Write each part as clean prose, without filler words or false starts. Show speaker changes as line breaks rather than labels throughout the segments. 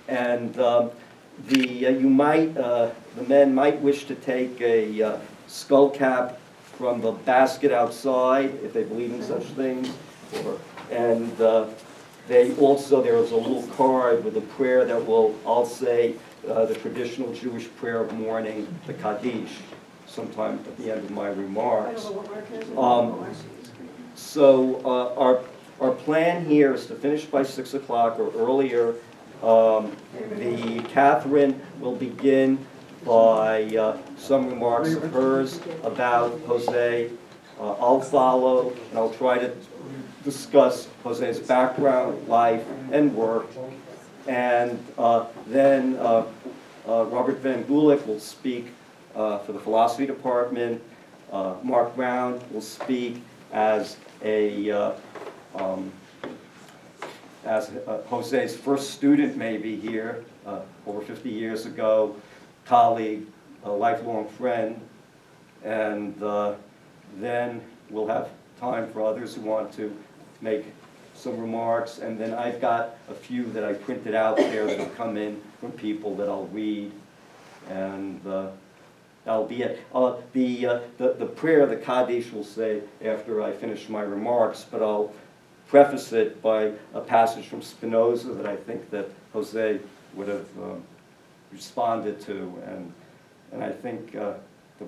And the men might wish to take a skull cap from the basket outside, if they believe in such things. And they also, there is a little card with a prayer that I'll say the traditional Jewish prayer of mourning, the Kaddish, sometime at the end of my remarks. So our plan here is to finish by 6 o'clock or earlier. Catherine will begin by some remarks of hers about Jose. I'll follow, and I'll try to discuss Jose's background, life, and work. And then Robert Van Gulik will speak for the philosophy department. Mark Brown will speak as Jose's first student maybe here, over 50 years ago, colleague, a lifelong friend, and then we'll have time for others who want to make some remarks, and then I've got a few that I printed out there that have come in from people that I'll read, and that'll be it. The prayer, the Kaddish, will say after I finish my remarks, but I'll preface it by a passage from Spinoza that I think that Jose would have responded to, and I think the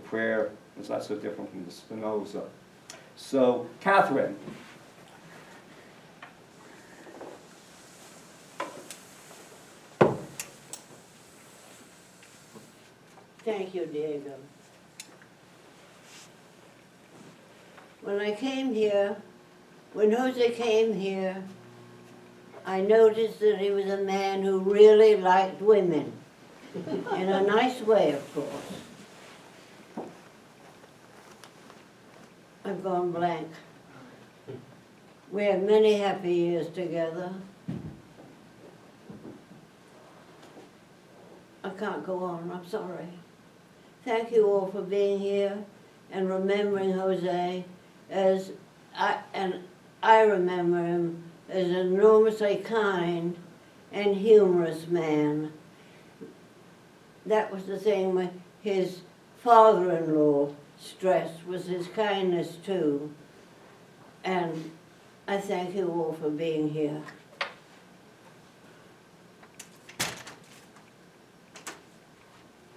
prayer is not so different from the Spinoza. So, Catherine.
Thank you, Diego. When Jose came here, I noticed that he was a man who really liked women, in a nice way, of course. I've gone blank. We had many happy years together. I can't go on, I'm sorry. Thank you all for being here and remembering Jose as I remember him as an enormously kind and humorous man. That was the thing with his father-in-law stressed, was his kindness too. And I thank you all for being here.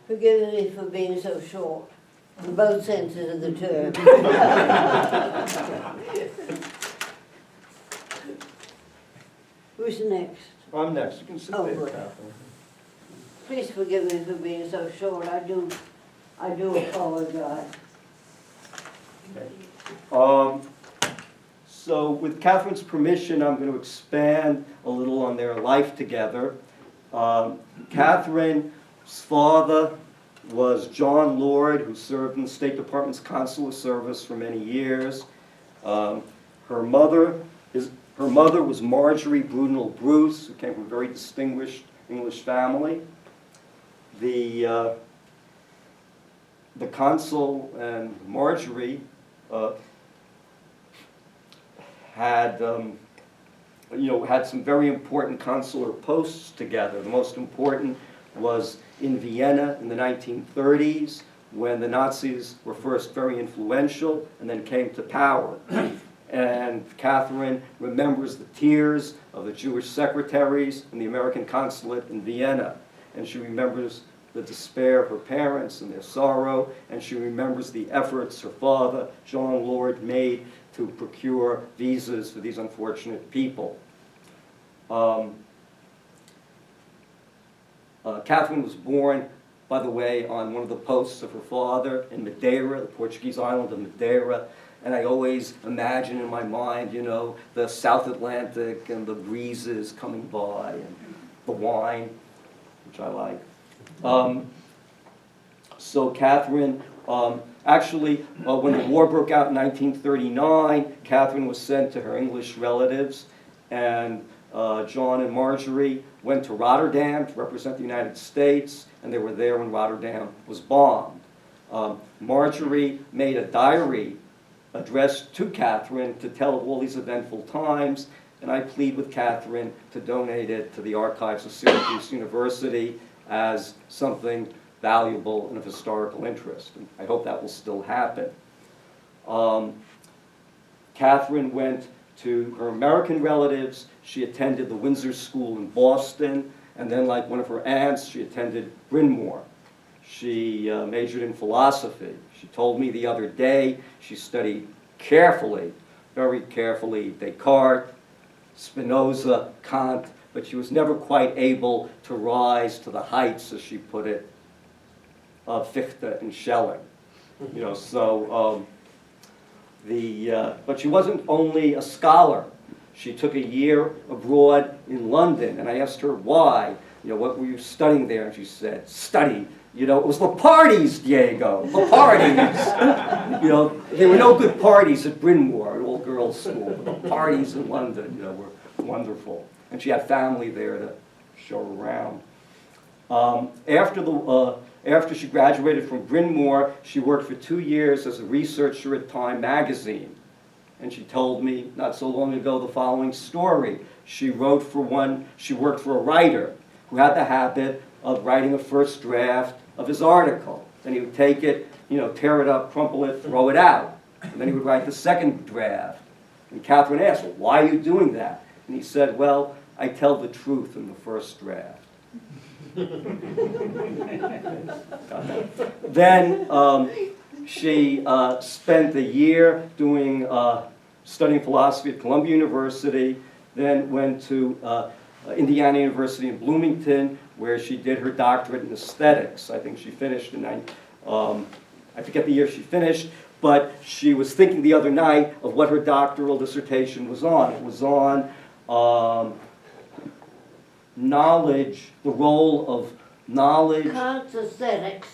Forgive me for being so short, in both senses of the term. Who's next?
I'm next. You can sit there,
good.
Catherine.
Please forgive me for being so short. I do apologize.
Okay. So with Catherine's permission, I'm going to expand a little on their life together. Catherine's father was John Lord, who served in the State Department's consular service for many years. Her mother was Marjorie Brunel Bruce, who came from a very distinguished English family. The consul and Marjorie had some very important consular posts together. The most important was in Vienna in the 1930s, when the Nazis were first very influential and then came to power. And Catherine remembers the tears of the Jewish secretaries in the American consulate in Vienna. And she remembers the despair of her parents and their sorrow, and she remembers the efforts her father, John Lord, made to procure visas for these unfortunate people. Catherine was born, by the way, on one of the posts of her father in Madeira, the Portuguese island of Madeira. And I always imagine in my mind, the South Atlantic and the breezes coming by and the wine, which I like. So Catherine, actually, when the war broke out in 1939, Catherine was sent to her English relatives, and John and Marjorie went to Rotterdam to represent the United States, and they were there when Rotterdam was bombed. Marjorie made a diary addressed to Catherine to tell of all these eventful times, and I plead with Catherine to donate it to the archives of Syracuse University as something valuable and of historical interest. And I hope that will still happen. Catherine went to her American relatives. She attended the Windsor School in Boston, and then, like one of her aunts, she attended Bryn Mawr. She majored in philosophy. She told me the other day she studied carefully, very carefully, Descartes, Spinoza, Kant, but she was never quite able to rise to the heights, as she put it, of Fichte and Schelling. You know, so but she wasn't only a scholar. She took a year abroad in London, and I asked her why. You know, what were you studying there? And she said, study. You know, it was the parties, Diego, the parties. You know, there were no good parties at Bryn Mawr, an all-girls school, but the parties in London, you know, were wonderful. And she had family there to show around. After she graduated from Bryn Mawr, she worked for 2 years as a researcher at Time magazine. And she told me not so long ago the following story. She worked for a writer who had the habit of writing a first draft of his article. Then he would take it, you know, tear it up, crumple it, throw it out. And then he would write the second draft. And Catherine asked, well, why are you doing that? And he said, well, I tell the truth in the first draft. Then she spent a year studying philosophy at Columbia University, then went to Indiana University in Bloomington, where she did her doctorate in aesthetics. I think she finished in, I forget the year she finished, but she was thinking the other night of what her doctoral dissertation was on. It was on knowledge, the role of knowledge.
Kant's aesthetics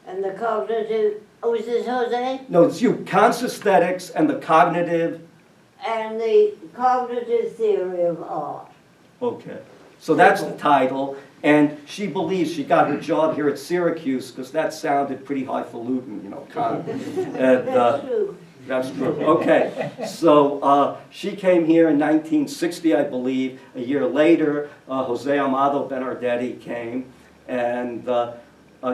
and the cognitive, oh, is this Jose?
No, it's you. Kant's aesthetics and the cognitive.
And the cognitive theory of art.
Okay. So that's the title. And she believes she got her job here at Syracuse because that sounded pretty highfalutin, you know, Kant. And,
That's true.
That's true. Okay. So she came here in 1960, I believe. A year later, Jose Benardete came. And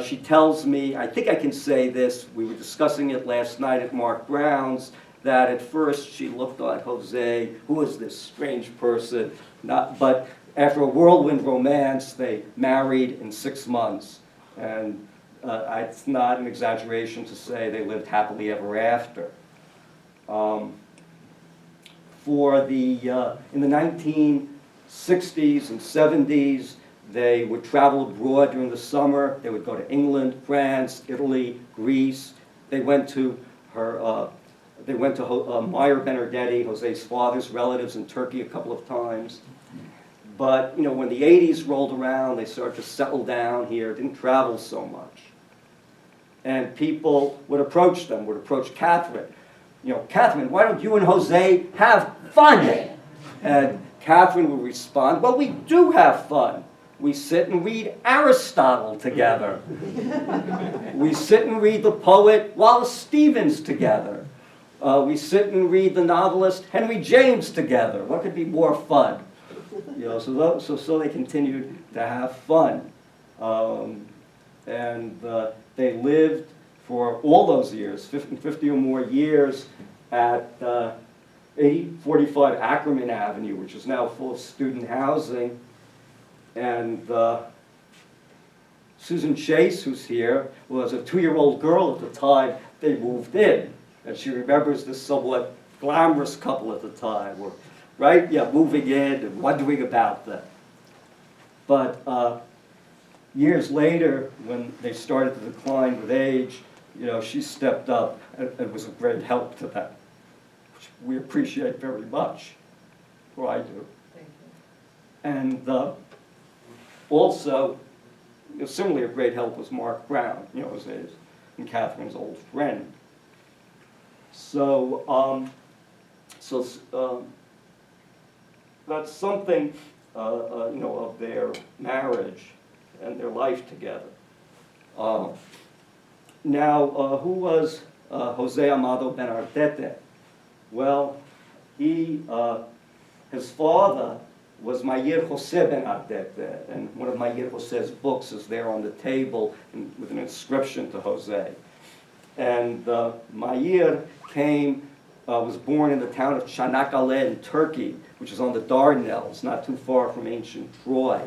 she tells me, I think I can say this, we were discussing it last night at Mark Brown's, that at first she looked at Jose, who is this strange person? But after a whirlwind romance, they married in 6 months. And it's not an exaggeration to say they lived happily ever after. In the 1960s and 70s, they would travel abroad during the summer. They would go to England, France, Italy, Greece. They went to Meyer Benardete, Jose's father's relatives in Turkey a couple of times. But, you know, when the 80s rolled around, they started to settle down here, didn't travel so much. And people would approach them, would approach Catherine. You know, Catherine, why don't you and Jose have fun? And Catherine would respond, well, we do have fun. We sit and read Aristotle together. We sit and read the poet Wallace Stevens together. We sit and read the novelist Henry James together. What could be more fun? You know, so they continued to have fun. They lived for all those years, 50 or more years, at 845 Ackerman Avenue, which is now full of student housing. And Susan Chase, who's here, was a 2-year-old girl at the time they moved in. And she remembers this somewhat glamorous couple at the time, right? Yeah, moving in and wondering about them. But years later, when they started to decline with age, you know, she stepped up and was a great help to them, which we appreciate very much, or I do.
Thank you.
And also, you know, similarly a great help was Mark Brown, you know, Jose's and Catherine's old friend. So, that's something, you know, of their marriage and their life together. Now, who was Jose Benardete? Well, he His father was Mayer Jose Benardete, and one of Mayer Jose's books is there on the table with an inscription to Jose. And Mayer was born in the town of Çanakkale in Turkey, which is on the Dardanelles, not too far from ancient Troy.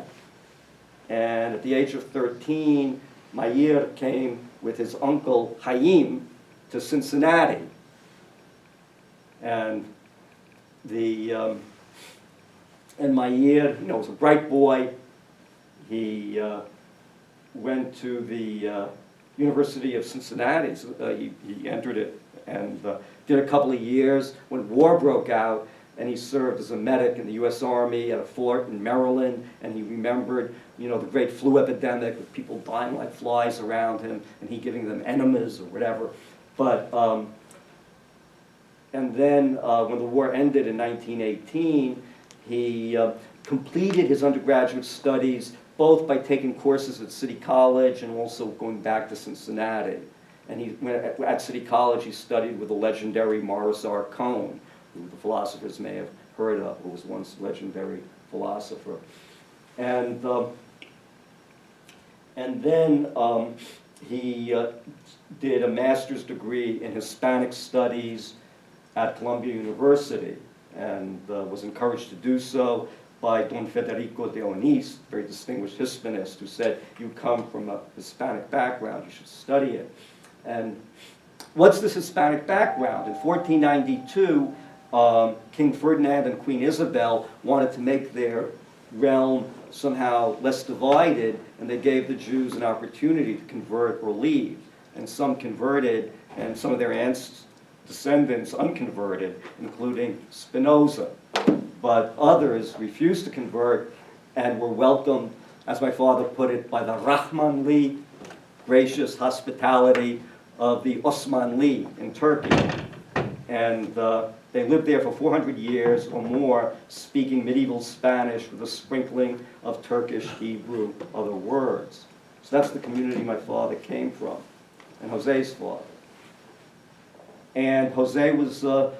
And at the age of 13, Mayer came with his uncle Haim to Cincinnati. And Mayer, was a bright boy. He went to the University of Cincinnati. So, he entered it and did a couple of years when war broke out, and he served as a medic in the U.S. Army at a fort in Maryland, and he remembered, the great flu epidemic with people dying like flies around him, and he giving them enemas or whatever. But, and then when the war ended in 1918, he completed his undergraduate studies both by taking courses at City College and also going back to Cincinnati. And at City College, he studied with the legendary Morris R. Cohn, who the philosophers may have heard of, who was once a legendary philosopher. And then he did a master's degree in Hispanic Studies at Columbia University, and was encouraged to do so by Don Federico de Onís, a very distinguished Hispanist, who said, "You come from a Hispanic background, you should study it." And what's this Hispanic background? In 1492, King Ferdinand and Queen Isabel wanted to make their realm somehow less divided, and they gave the Jews an opportunity to convert or leave. And some converted, and some of their descendants unconverted, including Spinoza. But others refused to convert and were welcomed, as my father put it, by the Rahmanli, gracious hospitality of the Osmanli in Turkey. And they lived there for 400 years or more, speaking medieval Spanish with a sprinkling of Turkish, Hebrew, other words. So that's the community my father came from, and Jose's father. And Jose was, a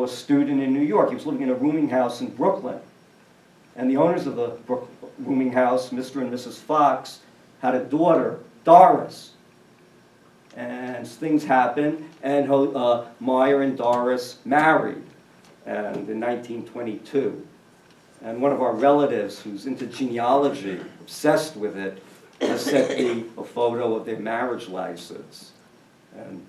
student in New York. He was living in a rooming house in Brooklyn. And the owners of the rooming house, Mr. and Mrs. Fox, had a daughter, Doris. And things happened, and Meyer and Doris married, and in 1922. And one of our relatives, who's into genealogy, obsessed with it, has sent me a photo of their marriage license. And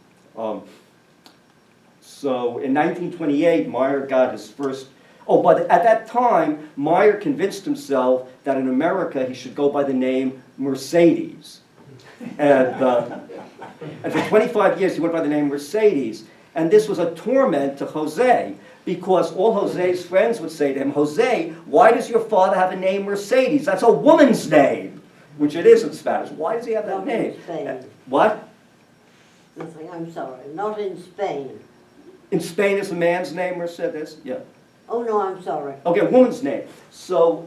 so in 1928, Meyer got his first. Oh, but at that time, Meyer convinced himself that in America he should go by the name Mercedes. And for 25 years, he went by the name Mercedes. And this was a torment to Jose, because all Jose's friends would say to him, "Jose, why does your father have a name Mercedes? That's a woman's name," which it is in Spanish. Why does he have that
Not
name?
in Spain.
What?
Nothing, I'm sorry. Not in Spain.
In Spain is a man's name, Mercedes? Yeah.
Oh, no, I'm sorry.
Okay, a woman's name. So,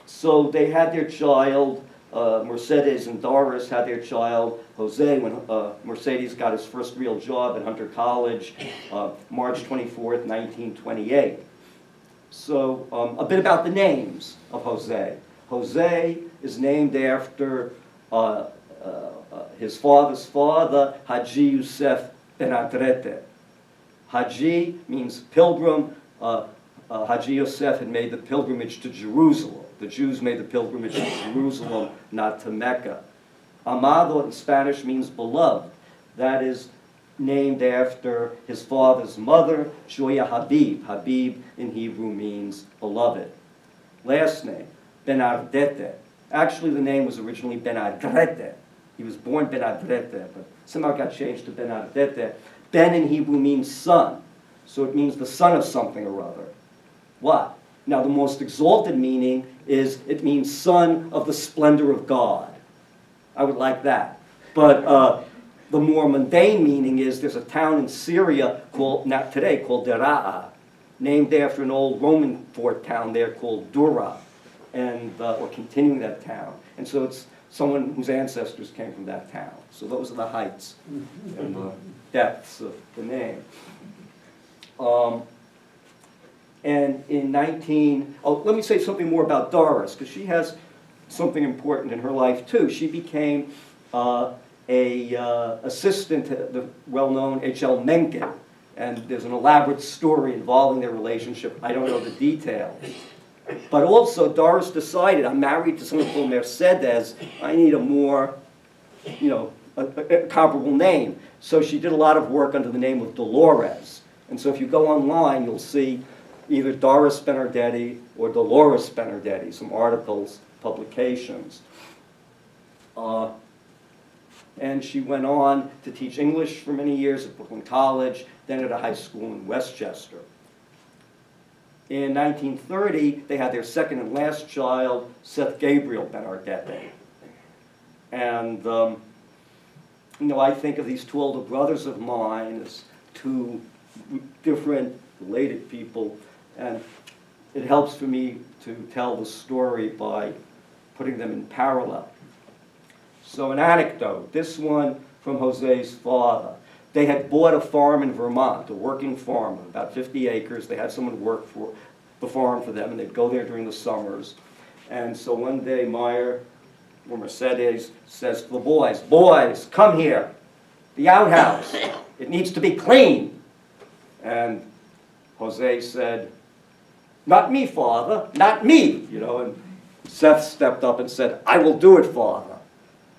so they had their child, Mercedes and Doris had their child, Jose, when Mercedes got his first real job at Hunter College, March 24th, 1928. So, a bit about the names of Jose. Jose is named after his father's father, Haji Yusef Benardete. Haji means pilgrim. Haji Yosef had made the pilgrimage to Jerusalem. The Jews made the pilgrimage to Jerusalem, not to Mecca. Amado in Spanish means beloved. That is named after his father's mother, Joya Habib. Habib in Hebrew means beloved. Last name, Benardete. Actually, the name was originally Benardete. He was born Benardete, but somehow got changed to Benardete. Ben in Hebrew means son, so it means the son of something or other. What? Now, the most exalted meaning is it means son of the splendor of God. I would like that. But the more mundane meaning is there's a town in Syria called, not today, called Dera'a, named after an old Roman fort town there called Dura, and or continuing that town. And so it's someone whose ancestors came from that town. So those are the heights and the depths of the name. And in let me say something more about Doris, because she has something important in her life too. She became assistant to the well-known H.L. Mencken, and there's an elaborate story involving their relationship. I don't know the details. But also, Doris decided, I'm married to someone called Mercedes, I need a more, a comparable name. So she did a lot of work under the name of Dolores. And so if you go online, you'll see either Doris Benardete or Dolores Benardete, some articles, publications. And she went on to teach English for many years at Brooklyn College, then at a high school in Westchester. In 1930, they had their second and last child, Seth Gabriel Benardete. And, I think of these two older brothers of mine as two different, related people, and it helps for me to tell the story by putting them in parallel. So an anecdote, this one from Jose's father. They had bought a farm in Vermont, a working farm, about 50 acres. They had someone work for the farm for them, and they'd go there during the summers. And so one day, Mercedes says to the boys, "Boys, come here. The outhouse, it needs to be clean." And Jose said, "Not me, father, not me." And Seth stepped up and said, "I will do it, father."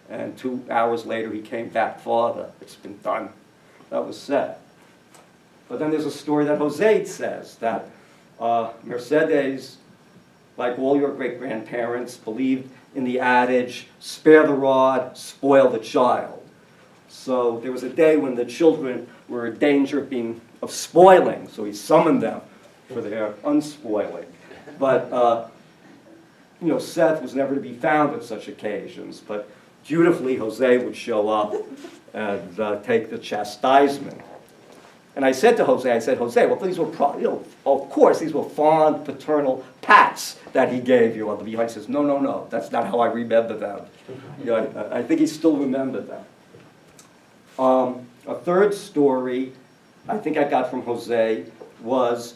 And 2 hours later, he came back, "Father, it's been done." That was Seth. But then there's a story that Jose says that Mercedes, like all your great-grandparents, believed in the adage, "Spare the rod, spoil the child." So there was a day when the children were in danger of spoiling, so he summoned them for their unspoiling. But Seth was never to be found at such occasions, but dutifully Jose would show up and take the chastisement. And I said to Jose, "Jose, well, these were, of course, these were fond paternal pats that he gave you on the behind." He says, no, that's not how I remember them. I think he still remembered them. A third story I think I got from Jose was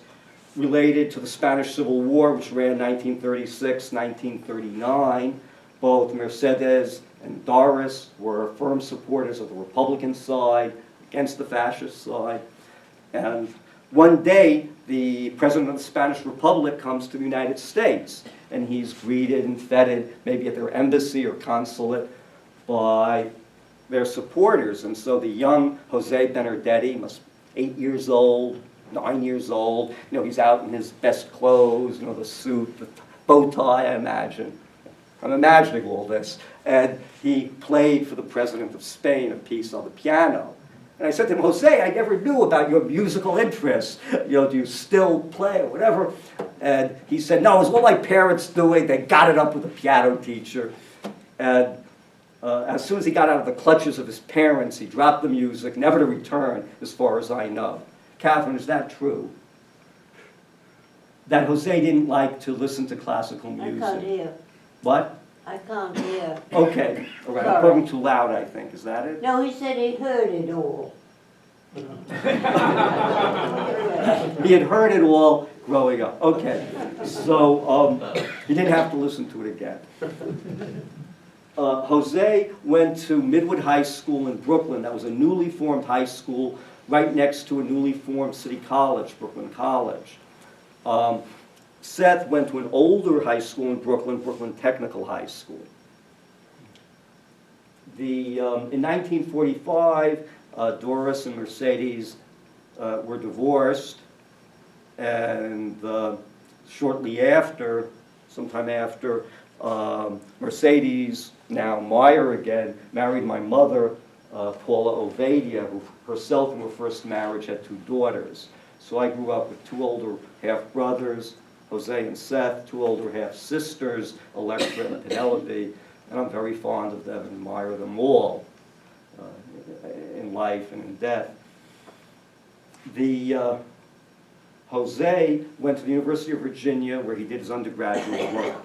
related to the Spanish Civil War, which ran 1936, 1939. Both Mercedes and Doris were firm supporters of the Republican side against the fascist side. And one day, the president of the Spanish Republic comes to the United States, and he's greeted and feted, maybe at their embassy or consulate, by their supporters. And so the young Jose Benardete, must be 8 years old, 9 years old, he's out in his best clothes, the suit, the bow tie, I imagine. I'm imagining all this. And he played for the president of Spain a piece on the piano. And I said to him, "Jose, I never knew about your musical interests. Do you still play or whatever?" And he said, "No, it was what my parents doing. They got it up with a piano teacher." And as soon as he got out of the clutches of his parents, he dropped the music, never to return, as far as I know. Catherine, is that true? That Jose didn't like to listen to classical music?
I can't hear.
What?
I can't hear.
Okay, all right, I'm talking too loud, I think, is that it?
No, he said he heard it all.
He had heard it all growing up. Okay, so he didn't have to listen to it again. Jose went to Midwood High School in Brooklyn. That was a newly formed high school right next to a newly formed city college, Brooklyn College. Seth went to an older high school in Brooklyn, Brooklyn Technical High School. In 1945, Doris and Mercedes were divorced, and shortly after, sometime after, Mercedes, now Meyer again, married my mother, Paula Ovadia, who herself in her first marriage had 2 daughters. So I grew up with 2 older half-brothers, Jose and Seth, 2 older half-sisters, Electra and Penelope, and I'm very fond of them and admire them all in life and in death. Jose went to the University of Virginia, where he did his undergraduate work.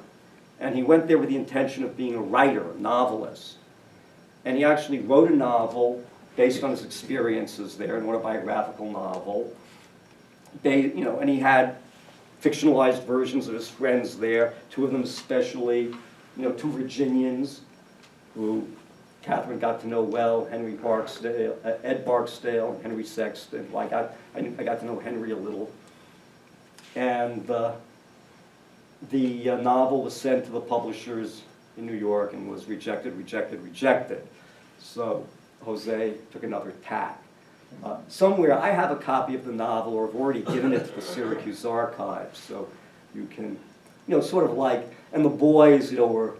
And he went there with the intention of being a writer, a novelist. And he actually wrote a novel based on his experiences there, an autobiographical novel. and he had fictionalized versions of his friends there, two of them especially, two Virginians who Catherine got to know well, Ed Barksdale, and Henry Sexton. Well, I got to know Henry a little. And the novel was sent to the publishers in New York and was rejected. So Jose took another tack. Somewhere, I have a copy of the novel, or I've already given it to the Syracuse archives, so you can, sort of like, and the boys, were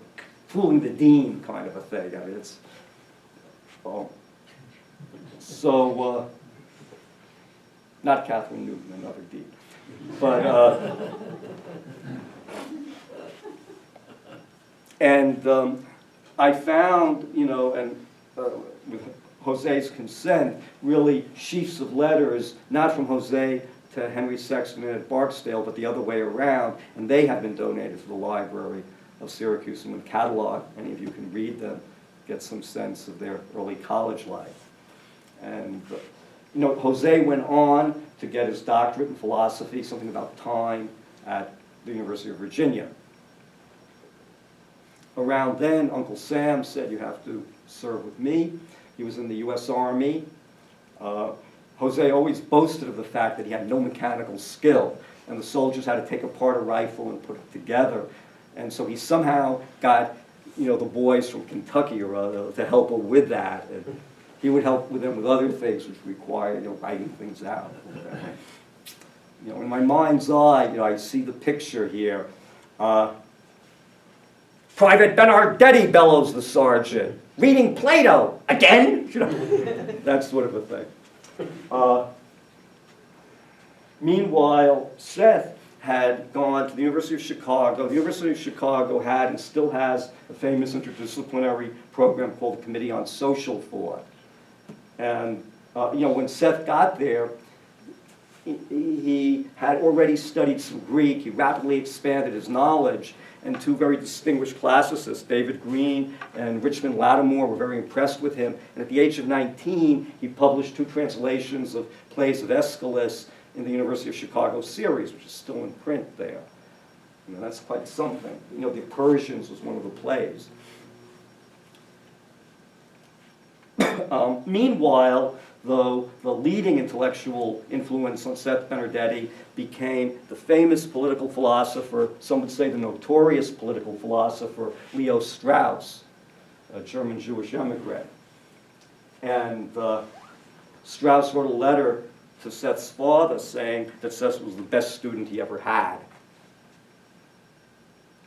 fooling the dean kind of a thing. I mean, it's, so, not Catherine Newton, another dean. But, and I found, and with Jose's consent, really sheafs of letters, not from Jose to Henry Sexton and Ed Barksdale, but the other way around, and they have been donated to the Library of Syracuse and been cataloged. Any of you can read them, get some sense of their early college life. And Jose went on to get his doctorate in philosophy, something about time, at the University of Virginia. Around then, Uncle Sam said, "You have to serve with me." He was in the U.S. Army. Jose always boasted of the fact that he had no mechanical skill, and the soldiers had to take apart a rifle and put it together. And so he somehow got, the boys from Kentucky or other to help him with that. And he would help with them with other things which required, writing things out. In my mind's eye, I see the picture here. "Private Benardete," bellows the sergeant. "Reading Plato again?" That sort of a thing. Meanwhile, Seth had gone to the University of Chicago. The University of Chicago had and still has a famous interdisciplinary program called the Committee on Social Thought. And when Seth got there, he had already studied some Greek. He rapidly expanded his knowledge, and two very distinguished classicists, David Green and Richmond Lattimore, were very impressed with him. And at the age of 19, he published two translations of plays of Aeschylus in the University of Chicago series, which is still in print there. That's quite something. The Persians was one of the plays. Meanwhile, though, the leading intellectual influence on Seth Benardete became the famous political philosopher, some would say the notorious political philosopher, Leo Strauss, a German Jewish immigrant. And Strauss wrote a letter to Seth's father saying that Seth was the best student he ever had.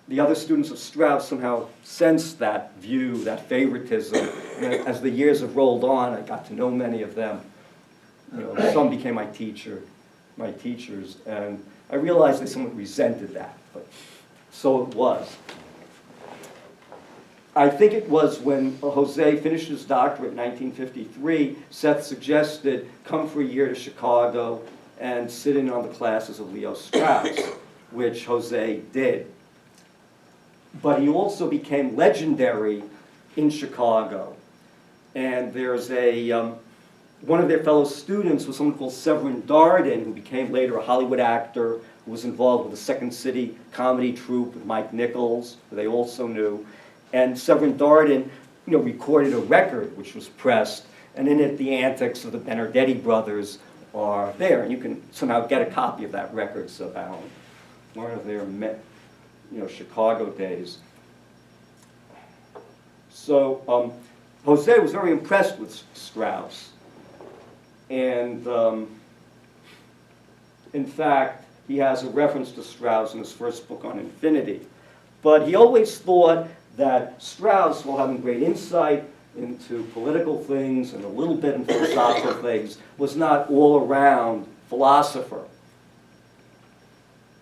The other students of Strauss somehow sensed that view, that favoritism. And as the years have rolled on, I got to know many of them. Some became my teachers, and I realized they somewhat resented that, but so it was. I think it was when Jose finished his doctorate in 1953, Seth suggested, come for a year to Chicago and sit in on the classes of Leo Strauss, which Jose did. But he also became legendary in Chicago. And there's one of their fellow students was someone called Severin Darden, who became later a Hollywood actor, who was involved with the Second City comedy troupe with Mike Nichols, who they also knew. And Severin Darden, recorded a record which was pressed, and in it the antics of the Benardete brothers are there. And you can somehow get a copy of that record somehow. One of their Chicago days. So Jose was very impressed with Strauss. And in fact, he has a reference to Strauss in his first book on infinity. But he always thought that Strauss, while having great insight into political things and a little bit in philosophical things, was not all-around philosopher.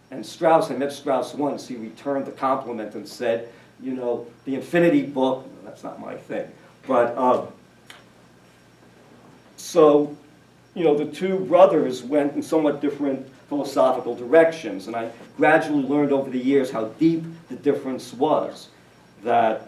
And Strauss, I met Strauss once, he returned the compliment and said, the infinity book, that's not my thing, but so, the two brothers went in somewhat different philosophical directions, and I gradually learned over the years how deep the difference was, that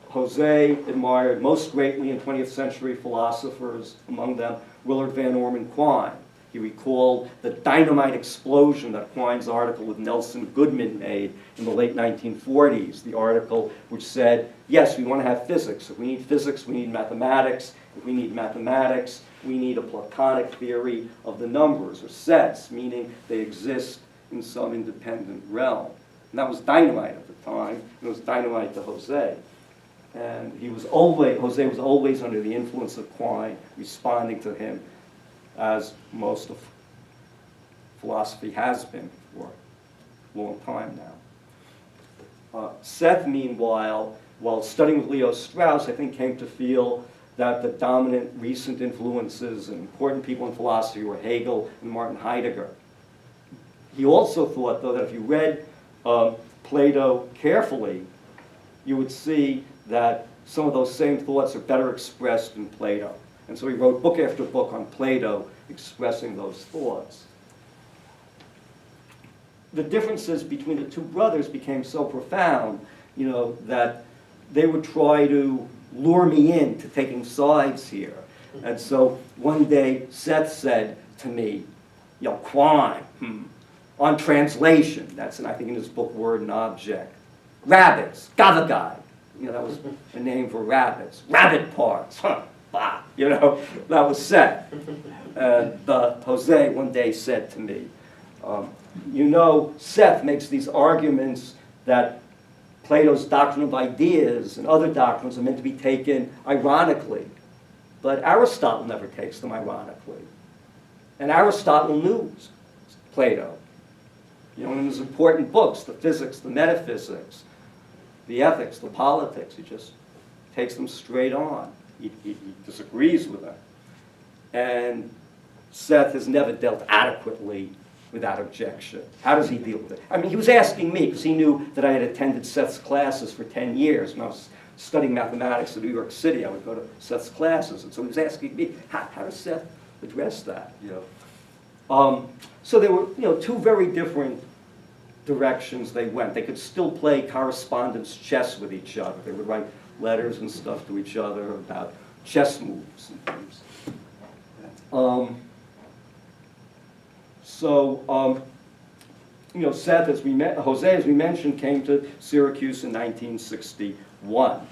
Jose admired most greatly in 20th century philosophers, among them Willard Van Orman Quine. He recalled the dynamite explosion that Quine's article with Nelson Goodman made in the late 1940s, the article which said, yes, we want to have physics. If we need physics, we need mathematics. If we need mathematics, we need a Platonic theory of the numbers, or sets, meaning they exist in some independent realm. And that was dynamite at the time. It was dynamite to Jose. And Jose was always under the influence of Quine, responding to him as most of philosophy has been for a long time now. Seth, meanwhile, while studying with Leo Strauss, I think came to feel that the dominant recent influences and important people in philosophy were Hegel and Martin Heidegger. He also thought, though, that if you read Plato carefully, you would see that some of those same thoughts are better expressed in Plato. And so he wrote book after book on Plato, expressing those thoughts. The differences between the two brothers became so profound, that they would try to lure me into taking sides here. And so one day Seth said to me, Quine, on translation, that's I think in his book Word and Object. Rabbits, gavagai, that was a name for rabbits. Rabbit parts, bah, that was Seth. And Jose one day said to me, Seth makes these arguments that Plato's doctrine of ideas and other doctrines are meant to be taken ironically. But Aristotle never takes them ironically. And Aristotle knew Plato. In his important books, the physics, the metaphysics, the ethics, the politics, he just takes them straight on. He disagrees with them. And Seth has never dealt adequately with that objection. How does he deal with it? I mean, he was asking me, because he knew that I had attended Seth's classes for 10 years. When I was studying mathematics in New York City, I would go to Seth's classes. And so he was asking me, how does Seth address that? So there were two very different directions they went. They could still play correspondence chess with each other. They would write letters and stuff to each other about chess moves and things. Seth, Jose, as we mentioned, came to Syracuse in 1961.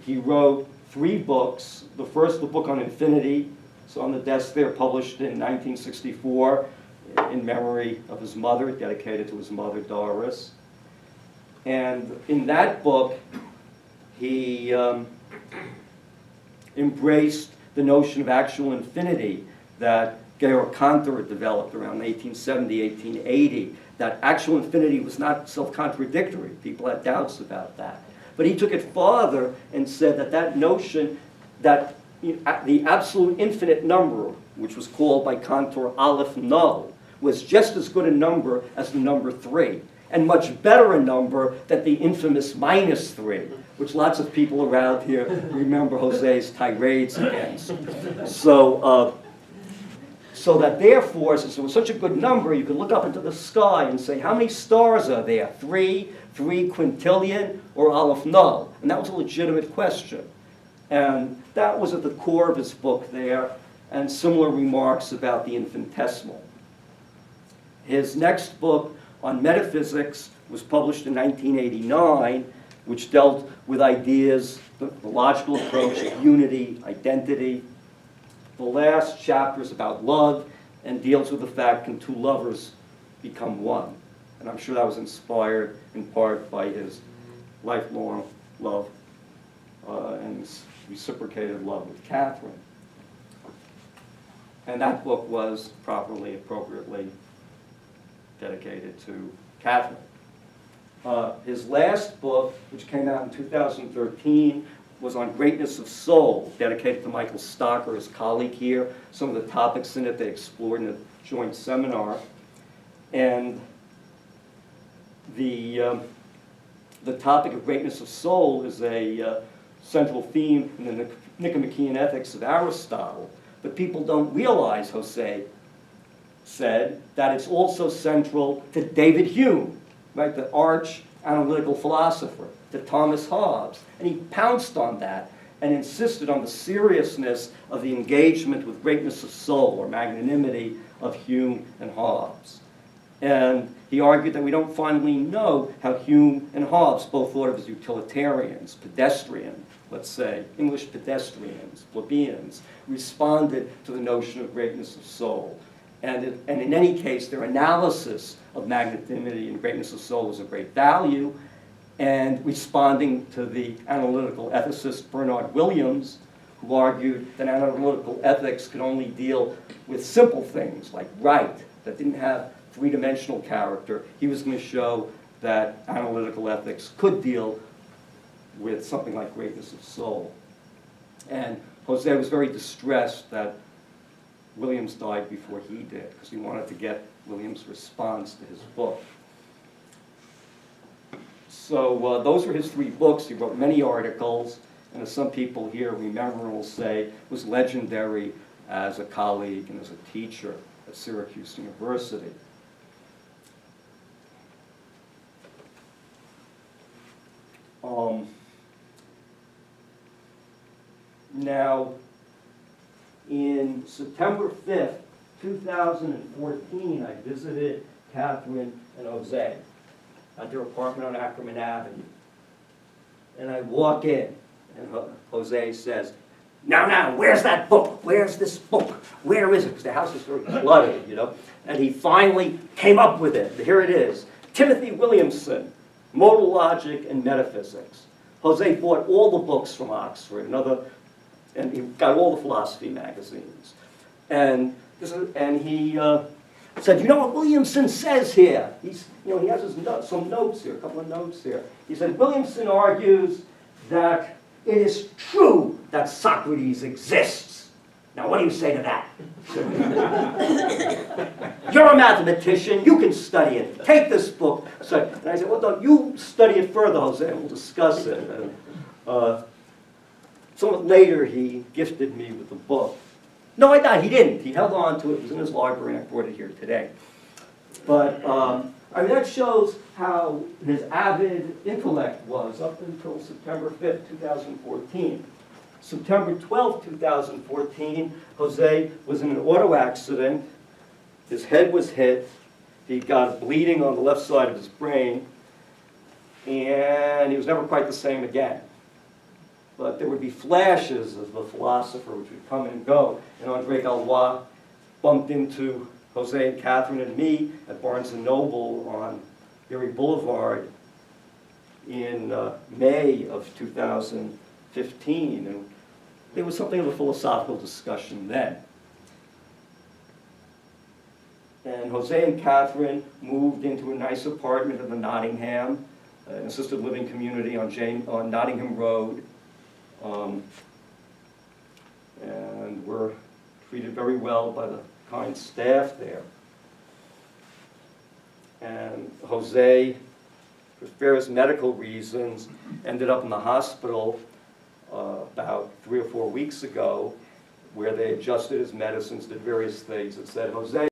He wrote 3 books. The first, the book on infinity, so on the desk there, published in 1964 in memory of his mother, dedicated to his mother, Doris. And in that book, he embraced the notion of actual infinity that Georg Cantor had developed around 1870, 1880, that actual infinity was not self-contradictory. People had doubts about that. But he took it farther and said that notion that the absolute infinite number, which was called by Cantor Aleph null, was just as good a number as the number 3, and much better a number than the infamous -3, which lots of people around here remember Jose's tirades against. So that therefore, since it was such a good number, you could look up into the sky and say, how many stars are there? 3 quintillion, or Aleph null? And that was a legitimate question. And that was at the core of his book there, and similar remarks about the infinitesimal. His next book on metaphysics was published in 1989, which dealt with ideas, the logical approach of unity, identity. The last chapter is about love and deals with the fact, can 2 lovers become one? And I'm sure that was inspired in part by his lifelong love and reciprocated love with Catherine. And that book was appropriately dedicated to Catherine. His last book, which came out in 2013, was on greatness of soul, dedicated to Michael Stocker, his colleague here. Some of the topics in it they explored in a joint seminar. And the topic of greatness of soul is a central theme in the Nicomachean Ethics of Aristotle. But people don't realize, Jose said, that it's also central to David Hume, right, the arch analytical philosopher, to Thomas Hobbes. And he pounced on that and insisted on the seriousness of the engagement with greatness of soul, or magnanimity, of Hume and Hobbes. And he argued that we don't finally know how Hume and Hobbes both thought of as utilitarians, pedestrian, let's say, English pedestrians, plebeians, responded to the notion of greatness of soul. And in any case, their analysis of magnanimity and greatness of soul was of great value, and responding to the analytical ethicist Bernard Williams, who argued that analytical ethics could only deal with simple things like right, that didn't have three-dimensional character. He was going to show that analytical ethics could deal with something like greatness of soul. And Jose was very distressed that Williams died before he did, because he wanted to get Williams' response to his book. So those were his 3 books. He wrote many articles, and as some people here remember and will say, was legendary as a colleague and as a teacher at Syracuse University. Now, in September 5th, 2014, I visited Catherine and Jose at their apartment on Ackerman Avenue. And I walk in, and Jose says, now, where's that book? Where's this book? Where is it? Because the house is very cluttered, you know. And he finally came up with it. Here it is. Timothy Williamson, Modal Logic and Metaphysics. Jose bought all the books from Oxford, and he got all the philosophy magazines. And he said, you know what Williamson says here? He has some notes here, a couple of notes here. He said, Williamson argues that it is true that Socrates exists. Now, what do you say to that? You're a mathematician. You can study it. Take this book. And I said, well, no, you study it further, Jose, and we'll discuss it. And, somewhat later, he gifted me with the book. No, he didn't. He held on to it. It was in his library, and I brought it here today. But, I mean, that shows how his avid intellect was up until September 5th, 2014. September 12th, 2014, Jose was in an auto accident. His head was hit. He got bleeding on the left side of his brain. And he was never quite the same again. But there would be flashes of the philosopher which would come and go. And Andre Galois bumped into Jose and Catherine and me at Barnes & Noble on Erie Boulevard in May of 2015. And there was something of a philosophical discussion then. And Jose and Catherine moved into a nice apartment in the Nottingham, an assisted living community on Nottingham Road. And were treated very well by the kind staff there. And Jose, for various medical reasons, ended up in the hospital about 3 or 4 weeks ago, where they adjusted his medicines, did various things, and said, Jose,